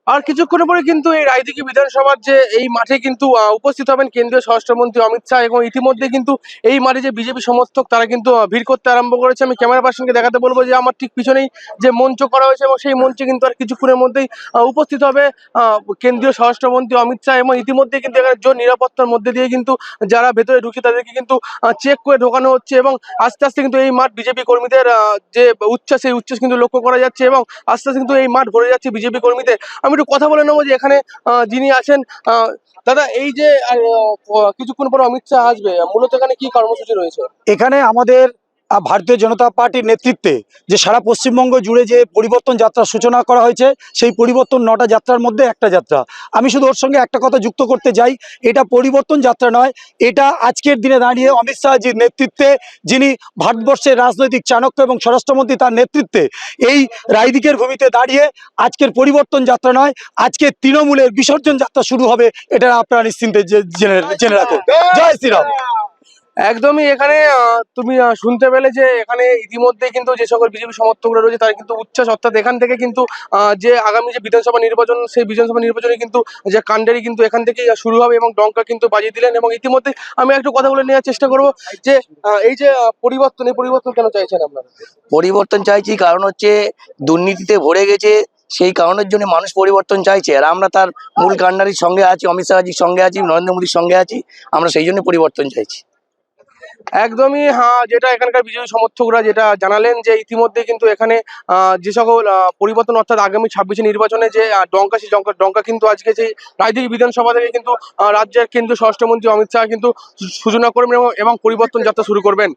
আর কিছুক্ষণ পরে কিন্তু এই রায়দিঘি বিধানসভার যে এই মাঠে কিন্তু উপস্থিত হবেন কেন্দ্রীয় স্বরাষ্ট্রমন্ত্রী অমিত শাহ, এবং ইতিমধ্যে কিন্তু এই মাঠে যে বিজেপি সমর্থক তারা কিন্তু ভিড় করতে আরম্ভ করেছে। আমি ক্যামেরা পার্সনকে দেখাতে বলবো যে আমার ঠিক পিছনেই যে মঞ্চ করা হয়েছে, এবং সেই মঞ্চে কিন্তু আর কিছুক্ষণের মধ্যেই উপস্থিত হবে কেন্দ্রীয় স্বরাষ্ট্রমন্ত্রী অমিত শাহ, এবং ইতিমধ্যে কিন্তু এখানে জোর নিরাপত্তার মধ্যে দিয়ে কিন্তু যারা ভেতরে ঢুকে তাদেরকে কিন্তু চেক করে ঢোকানো হচ্ছে, এবং আস্তে আস্তে কিন্তু এই মাঠ বিজেপি কর্মীদের যে উচ্ছ্বাস, সেই উচ্ছ্বাস কিন্তু লক্ষ্য করা যাচ্ছে, এবং আস্তে আস্তে কিন্তু এই মাঠ ভরে যাচ্ছে বিজেপি কর্মীদের। আমি একটু কথা বলে নেবো যে এখানে যিনি আছেন, দাদা, এই যে কিছুক্ষণ পর অমিত শাহ আসবে, মূলত এখানে কি কর্মসূচি রয়েছে? এখানে আমাদের ভারতীয় জনতা পার্টির নেতৃত্বে যে সারা পশ্চিমবঙ্গ জুড়ে যে পরিবর্তন যাত্রার সূচনা করা হয়েছে, সেই পরিবর্তন 9টা যাত্রার মধ্যে একটা যাত্রা। আমি শুধু ওর সঙ্গে একটা কথা যুক্ত করতে চাই, এটা পরিবর্তন যাত্রা নয়, এটা আজকের দিনে দাঁড়িয়ে অমিত শাহজির নেতৃত্বে, যিনি ভারতবর্ষের রাজনৈতিক চাণক্য এবং স্বরাষ্ট্রমন্ত্রী, তার নেতৃত্বে এই রায়দিঘির ভূমিতে দাঁড়িয়ে আজকের পরিবর্তন যাত্রা নয়, আজকে তৃণমূলের বিসর্জন যাত্রা শুরু হবে। এটা আপনারা নিশ্চিন্তে জেনে রাখুন। জয় শ্রীরাম। একদমই। এখানে তুমি শুনতে পেলে যে এখানে ইতিমধ্যে কিন্তু যে সকল বিজেপি সমর্থকরা রয়েছে তারা কিন্তু উচ্ছ্বাস, অর্থাৎ এখান থেকে কিন্তু যে আগামী যে বিধানসভা নির্বাচন, সেই বিধানসভা নির্বাচনে কিন্তু যে কাণ্ডারি কিন্তু এখান থেকেই শুরু হবে, এবং ডঙ্কা কিন্তু বাজিয়ে দিলেন। এবং ইতিমধ্যে আমি একটু কথা বলে নেওয়ার চেষ্টা করবো যে এই যে পরিবর্তন, এই পরিবর্তন কেন চাইছেন আপনারা? পরিবর্তন চাইছি কারণ হচ্ছে দুর্নীতিতে ভরে গেছে, সেই কারণের জন্য মানুষ পরিবর্তন চাইছে। আর আমরা তার মূল কাণ্ডারির সঙ্গে আছি, অমিত শাহজির সঙ্গে আছি, নরেন্দ্র মোদীর সঙ্গে আছি। আমরা সেই জন্য পরিবর্তন চাইছি। একদমই, হ্যাঁ, যেটা এখানকার বিজেপি সমর্থকরা যেটা জানালেন যে ইতিমধ্যে কিন্তু এখানে যে সকল পরিবর্তন, অর্থাৎ আগামী 26 নির্বাচনে যে ডঙ্কা, সেই ডঙ্কা কিন্তু আজকে যে রায়দিঘি বিধানসভা থেকে কিন্তু রাজ্যের কেন্দ্রীয় স্বরাষ্ট্রমন্ত্রী অমিত শাহ কিন্তু সূচনা করবেন, এবং পরিবর্তন যাত্রা শুরু করবেন।